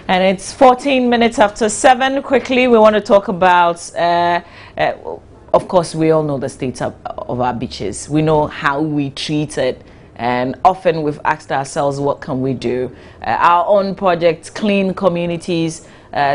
And it's 14 minutes after 7. Quickly, we want to talk about, of course, we all know the state of our beaches. We know how we treat it. And often we've asked ourselves, what can we do? Our own project, Clean Communities,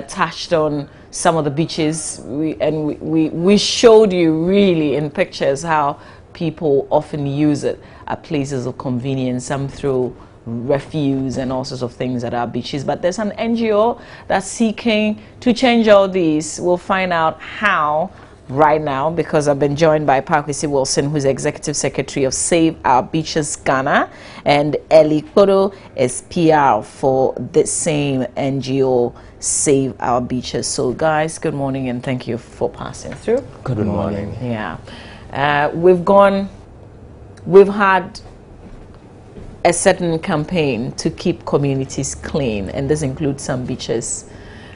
touched on some of the beaches. We showed you really in pictures how people often use it at places of convenience, some through refuse and all sorts of things at our beaches. But there's an NGO that's seeking to change all these. We'll find out how right now, because I've been joined by Pakwesi Wilson, who's Executive Secretary of Save Our Beaches Ghana, and Eli Kodo is PR for the same NGO, Save Our Beaches. So guys, good morning and thank you for passing through. Good morning. Yeah. We've had a certain campaign to keep communities clean, and this includes some beaches.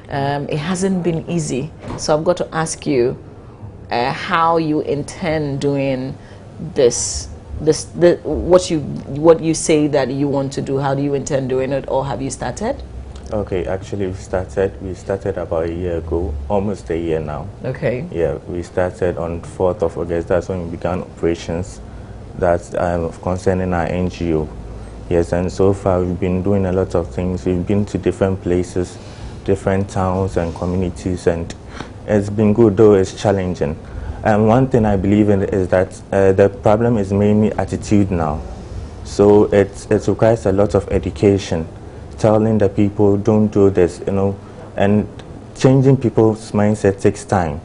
It hasn't been easy, so I've got to ask you how you intend doing this. What you say that you want to do. How do you intend doing it, or have you started? Okay, actually we started about a year ago, almost a year now. Okay. Yeah, we started on 4th of August. That's when we began operations. That's concerning our NGO. Yes, and so far we've been doing a lot of things. We've been to different places, different towns and communities, and it's been good, though it's challenging. And one thing I believe in is that the problem is mainly attitude now. So it requires a lot of education, telling the people don't do this, you know, and changing people's mindset takes time.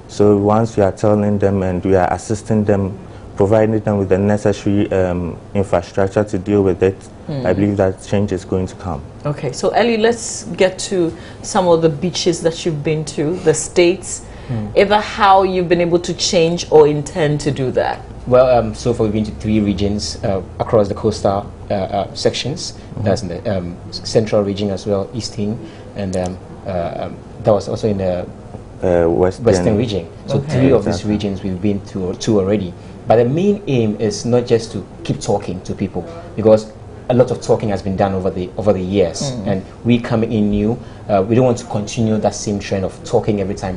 So once we are telling them and we are assisting them, providing them with the necessary infrastructure to deal with it, I believe that change is going to come. Okay, so Ellie, let's get to some of the beaches that you've been to, the states, either how you've been able to change or intend to do that. Well, so far we've been to 3 regions across the coastal sections. That's in the central region as well, eastern, and that was also in the western region. So 3 of these regions we've been to already. But the main aim is not just to keep talking to people, because a lot of talking has been done over the years, and we coming in new. We don't want to continue that same trend of talking every time.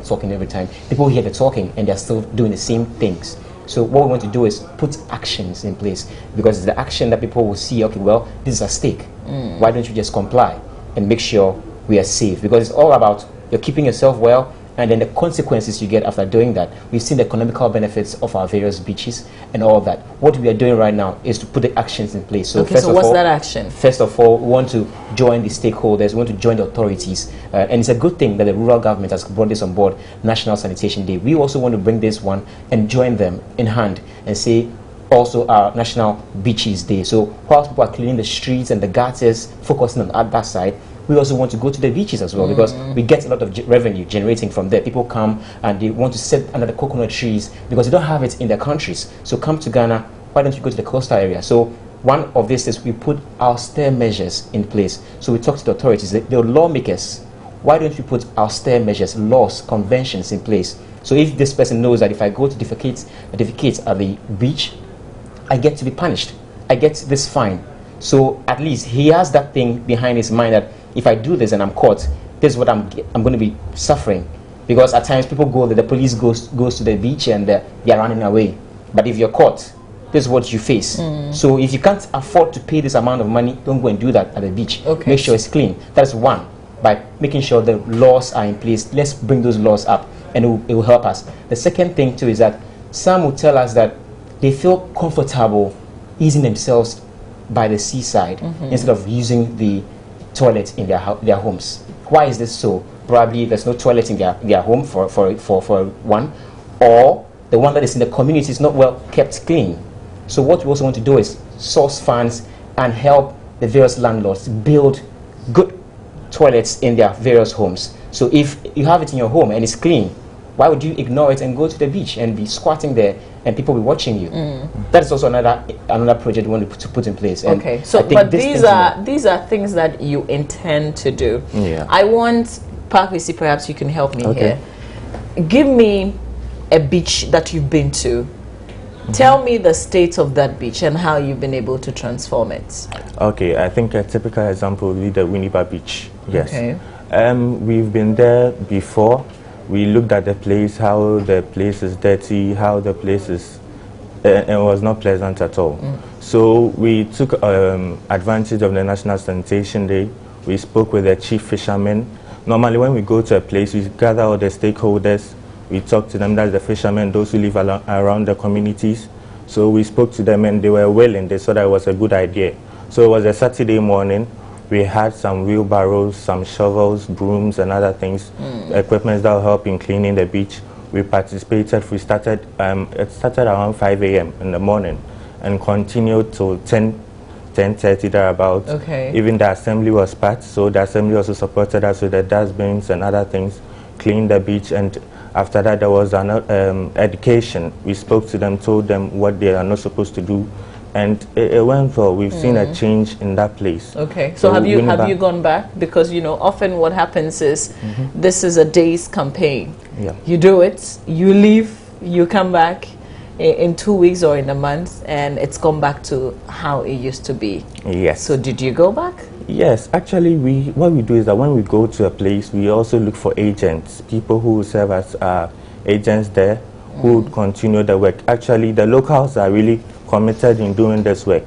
People hear the talking and they're still doing the same things. So what we want to do is put actions in place, because it's the action that people will see, okay, well, this is at stake. Why don't you just comply and make sure we are safe? Because it's all about you're keeping yourself well, and then the consequences you get after doing that. We've seen the economical benefits of our various beaches and all that. What we are doing right now is to put the actions in place. So, okay, so what's that action? First of all, we want to join the stakeholders, we want to join the authorities. And it's a good thing that the rural government has brought this on board, National Sanitation Day. We also want to bring this one and join them in hand and say, also our National Beaches Day. So whilst people are cleaning the streets and the gutters, focusing on that side, we also want to go to the beaches as well, because we get a lot of revenue generating from there. People come and they want to sit under the coconut trees because they don't have it in their countries. So come to Ghana, why don't you go to the coastal area? So one of this is we put austere measures in place. So we talk to the authorities, the lawmakers, why don't you put austere measures, laws, conventions in place? So if this person knows that if I go to defecate at the beach, I get to be punished, I get this fine. So at least he has that thing behind his mind that if I do this and I'm caught, this is what I'm going to be suffering. Because at times people go, the police goes to the beach and they are running away. But if you're caught, this is what you face. So if you can't afford to pay this amount of money, don't go and do that at the beach. Okay. Make sure it's clean. That's one. By making sure the laws are in place, let's bring those laws up, and it will help us. The second thing too is that some will tell us that they feel comfortable easing themselves by the seaside instead of using the toilet in their homes. Why is this so? Probably there's no toilet in their home for one, or the one that is in the community is not well kept clean. So what we also want to do is source funds and help the various landlords build good toilets in their various homes. So if you have it in your home and it's clean, why would you ignore it and go to the beach and be squatting there and people be watching you? That is also another project we want to put in place. And okay, so but these are things that you intend to do. Yeah. I want Pakwesi, perhaps you can help me here. Give me a beach that you've been to. Tell me the state of that beach and how you've been able to transform it. Okay, I think a typical example would be the Winneba Beach. Yes. Okay. We've been there before. We looked at the place, how the place is dirty, how the place is, it was not pleasant at all. So we took advantage of the National Sanitation Day. We spoke with the chief fishermen. Normally when we go to a place, we gather all the stakeholders. We talk to them, that's the fishermen, those who live around the communities. So we spoke to them and they were willing. They saw that it was a good idea. So it was a Saturday morning. We had some wheelbarrows, some shovels, brooms, and other things, equipment that will help in cleaning the beach. We participated. We started. It started around 5 a.m. in the morning, and continued till 10:30 thereabout. Okay. Even the assembly was part, so the assembly also supported us with the dustbins and other things, cleaned the beach, and after that there was an education. We spoke to them, told them what they are not supposed to do. And it went well. We've seen a change in that place. Okay. So have you gone back? Because often what happens is this is a day's campaign. Yeah. You do it, you leave, you come back in 2 weeks or in a month, and it's gone back to how it used to be. Yes. So did you go back? Yes. Actually, what we do is that when we go to a place, we also look for agents, people who serve as agents there, who would continue the work. Actually, the locals are really committed in doing this work.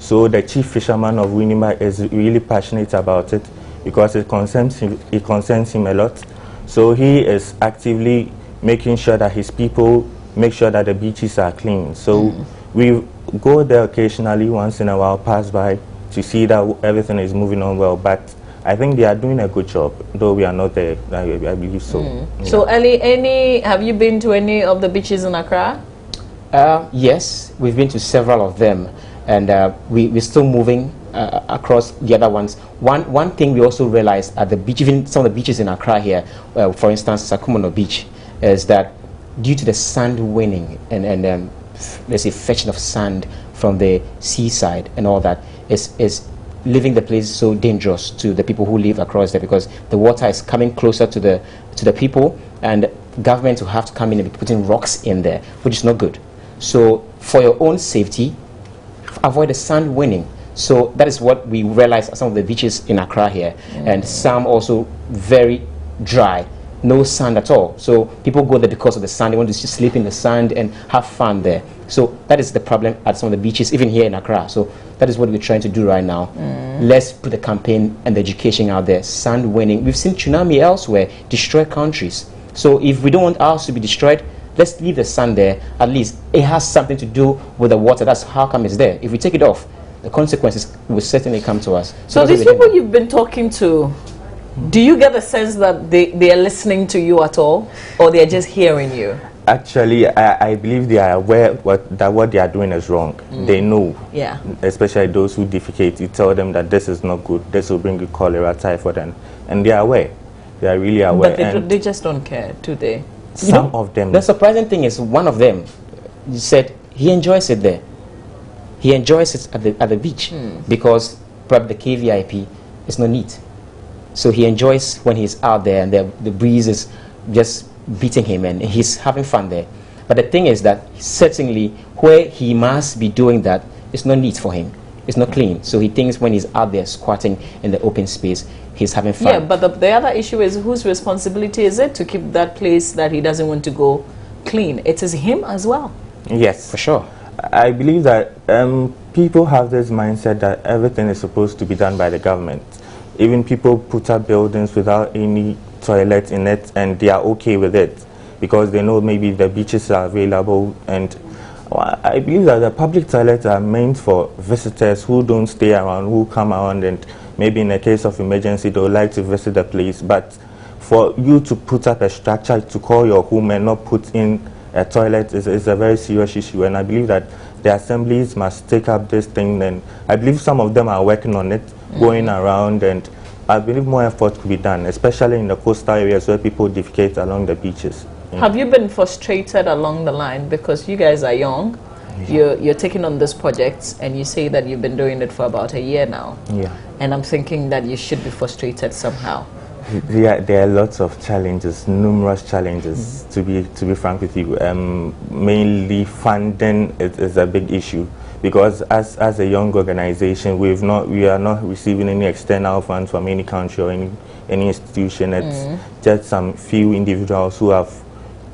So the chief fisherman of Winneba is really passionate about it because it concerns him a lot. So he is actively making sure that his people make sure that the beaches are clean. So we go there occasionally, once in a while, pass by to see that everything is moving on well. But I think they are doing a good job, though we are not there. I believe so. Yeah. So Ellie, have you been to any of the beaches in Accra? Yes, we've been to several of them, and we're still moving across the other ones. One thing we also realized at the beach, even some of the beaches in Accra here, for instance, Sakumono Beach, is that due to the sand winning and let's say fetching of sand from the seaside and all that, is leaving the place so dangerous to the people who live across there, because the water is coming closer to the people, and government will have to come in and be putting rocks in there, which is not good. So for your own safety, avoid the sand winning. So that is what we realized at some of the beaches in Accra here, and some also very dry, no sand at all. So people go there because of the sand. They want to just sleep in the sand and have fun there. So that is the problem at some of the beaches, even here in Accra. So that is what we're trying to do right now. Let's put the campaign and the education out there. Sand winning. We've seen tsunami elsewhere destroy countries. So if we don't want ours to be destroyed, let's leave the sand there. At least it has something to do with the water. That's how come it's there. If we take it off, the consequences will certainly come to us. So these people you've been talking to, do you get the sense that they are listening to you at all, or they're just hearing you? Actually, I believe they are aware that what they are doing is wrong. They know. Yeah. Especially those who defecate. You tell them that this is not good. This will bring you cholera, typhoid, and they are aware. They are really aware. But they just don't care, do they? Some of them. The surprising thing is, one of them said he enjoys it there. He enjoys it at the beach because probably the KVIP is not neat. So he enjoys when he's out there and the breeze is just beating him and he's having fun there. But the thing is that certainly where he must be doing that, it's not neat for him. It's not clean. So he thinks when he's out there squatting in the open space, he's having fun. Yeah, but the other issue is, whose responsibility is it to keep that place that he doesn't want to go clean? It is him as well. Yes. For sure. I believe that people have this mindset that everything is supposed to be done by the government. Even people put up buildings without any toilet in it, and they are okay with it because they know maybe the beaches are available. And I believe that the public toilets are meant for visitors who don't stay around, who come around, and maybe in a case of emergency they would like to visit the place. But for you to put up a structure to call your home and not put in a toilet is a very serious issue, and I believe that the assemblies must take up this thing, and I believe some of them are working on it, going around, and I believe more effort could be done, especially in the coastal areas where people defecate along the beaches. Have you been frustrated along the line, because you guys are young, you're taking on this project, and you say that you've been doing it for about a year now, and I'm thinking that you should be frustrated somehow. There are lots of challenges, numerous challenges, to be frank with you. Mainly funding is a big issue, because as a young organization, we are not receiving any external funds from any country or any institution. It's just some few individuals who have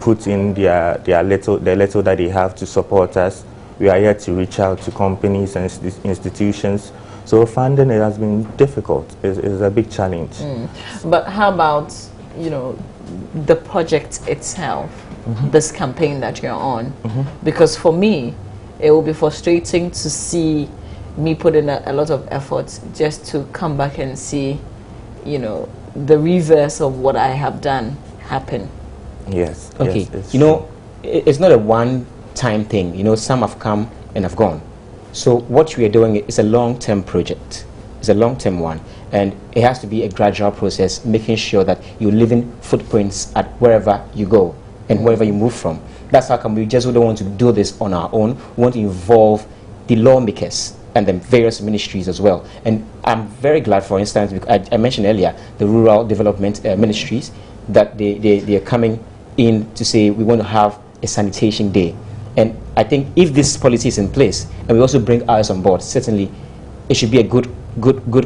put in their little that they have to support us. We are here to reach out to companies and institutions. So funding, it has been difficult. It's a big challenge. But how about, you know, the project itself, this campaign that you're on? Because for me, it will be frustrating to see me put in a lot of effort just to come back and see, you know, the reverse of what I have done happen. Yes. Okay. Yes, you know, it's not a one-time thing. You know, some have come and have gone. So what we are doing is a long-term project. It's a long-term one, and it has to be a gradual process, making sure that you're leaving footprints at wherever you go and wherever you move from. That's how come we just don't want to do this on our own. We want to involve the lawmakers and the various ministries as well. And I'm very glad, for instance, I mentioned earlier the rural development ministries, that they are coming in to say we want to have a sanitation day. And I think if this policy is in place and we also bring ours on board, certainly it should be a good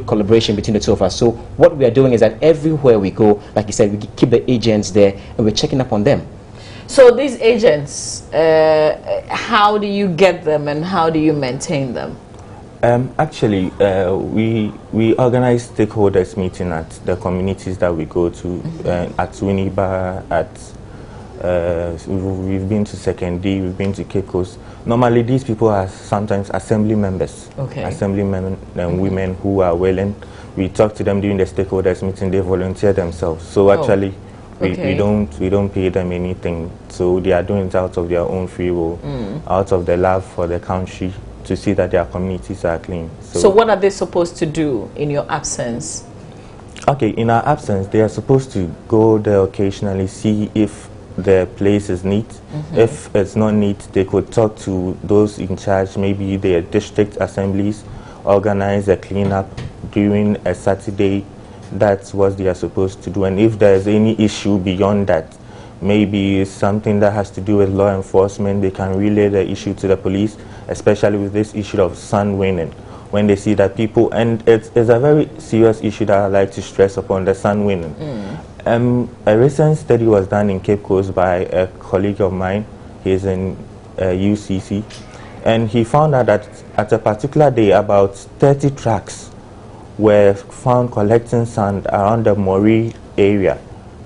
collaboration between the two of us. So what we are doing is that everywhere we go, like you said, we keep the agents there and we're checking up on them. So these agents, how do you get them and how do you maintain them? Actually, we organize stakeholders meeting at the communities that we go to, at Winneba, we've been to Secondary, we've been to Cape Coast. Normally, these people are sometimes assembly members, assemblymen and women who are willing. We talk to them during the stakeholders meeting. They volunteer themselves. So actually, we don't pay them anything. So they are doing it out of their own free will, out of the love for the country, to see that their communities are clean. So what are they supposed to do in your absence? Okay, in our absence, they are supposed to go there occasionally, see if the place is neat. If it's not neat, they could talk to those in charge, maybe their district assemblies, organize a cleanup during a Saturday. That's what they are supposed to do. And if there's any issue beyond that, maybe something that has to do with law enforcement, they can relay the issue to the police, especially with this issue of sun winning. When they see that people, and it's a very serious issue that I like to stress upon, the sun winning. A recent study was done in Cape Coast by a colleague of mine. He's in UCC, and he found out that at a particular day, about 30 trucks were found collecting sand around the Mori area.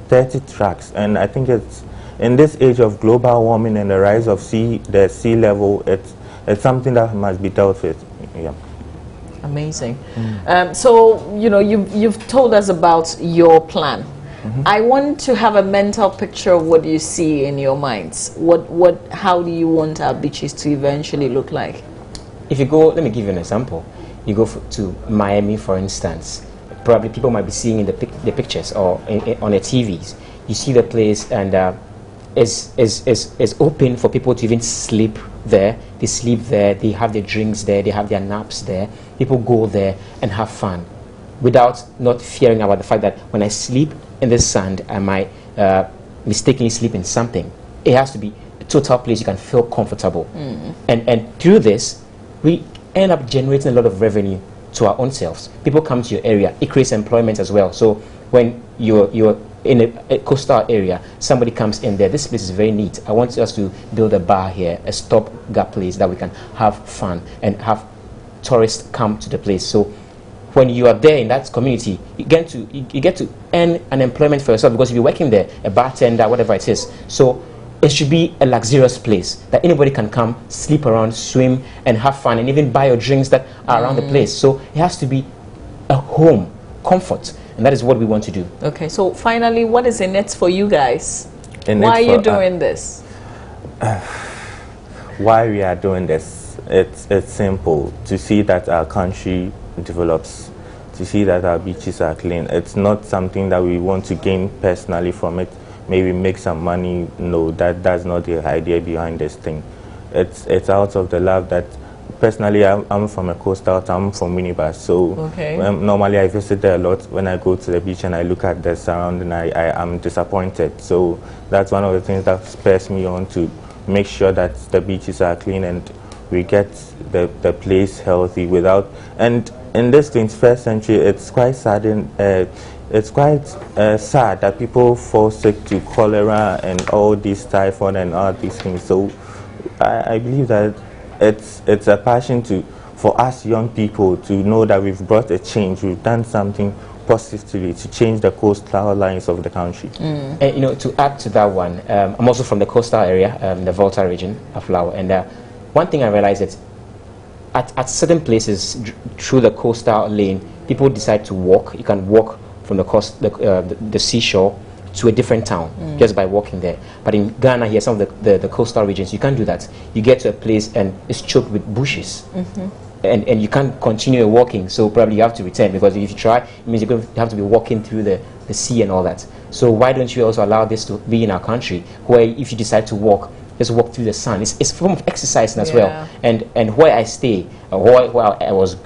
30 trucks, and I think it's in this age of global warming and the rise of the sea level, it's something that must be dealt with. Yeah. Amazing. So you know, you've told us about your plan. I want to have a mental picture of what you see in your minds. How do you want our beaches to eventually look like? If you go, let me give you an example. You go to Miami, for instance. Probably people might be seeing in the pictures or on their TVs. You see the place, and it's open for people to even sleep there. They sleep there. They have their drinks there. They have their naps there. People go there and have fun, without not fearing about the fact that when I sleep in the sand, I might mistakenly sleep in something. It has to be a total place you can feel comfortable. And through this, we end up generating a lot of revenue to our own selves. People come to your area. It creates employment as well. So when you're in a coastal area, somebody comes in there, this place is very neat. I want us to build a bar here, a stop-gap place that we can have fun and have tourists come to the place. So when you are there in that community, you get to earn an employment for yourself, because if you're working there, a bartender, whatever it is. So it should be a luxurious place that anybody can come, sleep around, swim, and have fun, and even buy your drinks that are around the place. So it has to be a home, comfort, and that is what we want to do. Okay, so finally, what is in it for you guys? Why are you doing this? Why we are doing this? It's simple. To see that our country develops, to see that our beaches are clean. It's not something that we want to gain personally from it. Maybe make some money. No, that's not the idea behind this thing. It's out of the love that, personally, I'm from a coastal town, I'm from Winneba, so normally I visit there a lot. When I go to the beach and I look at the surrounding, I am disappointed. So that's one of the things that spurs me on to make sure that the beaches are clean, and we get the place healthy without. And in this 21st century, it's quite sad. It's quite sad that people fall sick to cholera and all these typhoid and all these things. So I believe that it's a passion for us young people to know that we've brought a change. We've done something positively to change the coastal lines of the country. And, you know, to add to that one, I'm also from the coastal area, the Volta region of Laos, and one thing I realized is at certain places through the coastal lane, people decide to walk. You can walk from the seashore to a different town just by walking there. But in Ghana here, some of the coastal regions, you can't do that. You get to a place and it's choked with bushes. And you can't continue walking, so probably you have to return, because if you try, it means you're going to have to be walking through the sea and all that. So why don't you also allow this to be in our country, where if you decide to walk, just walk through the sun. It's a form of exercise as well. And where I stay, where I was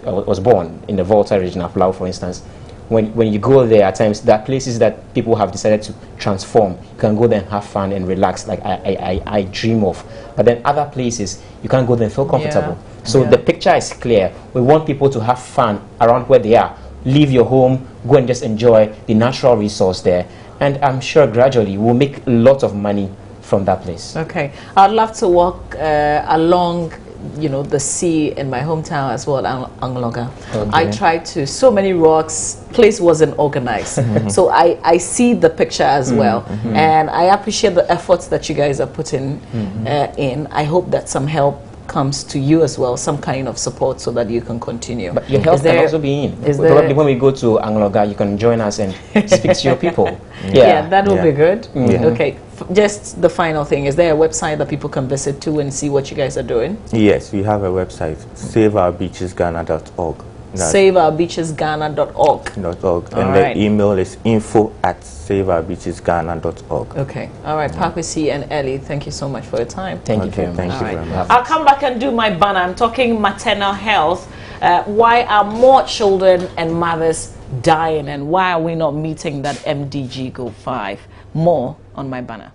born, in the Volta region of Laos, for instance, when you go there, at times there are places that people have decided to transform. You can go there and have fun and relax, like I dream of. But then other places, you can't go there and feel comfortable. So the picture is clear. We want people to have fun around where they are. Leave your home, go and just enjoy the natural resource there. And I'm sure gradually we'll make lots of money from that place. Okay. I'd love to walk along, you know, the sea in my hometown as well, Angloga. Okay. I tried to, so many rocks, place wasn't organized. So I see the picture as well. And I appreciate the efforts that you guys are putting in. I hope that some help comes to you as well, some kind of support, so that you can continue. But your help can also be in. Probably when we go to Angloga, you can join us and speak to your people. Yeah, that would be good. Okay, just the final thing, is there a website that people can visit to and see what you guys are doing? Yes, we have a website, saveourbeachesghana.org. saveourbeachesghana.org. And the email is info@saveourbeachesghana.org. Okay. All right. Pakwesi and Ellie, thank you so much for your time. Thank you very much. Thank you very much. I'll come back and do my banner. I'm talking maternal health. Why are more children and mothers dying, and why are we not meeting that MDG Goal 5? More on my banner.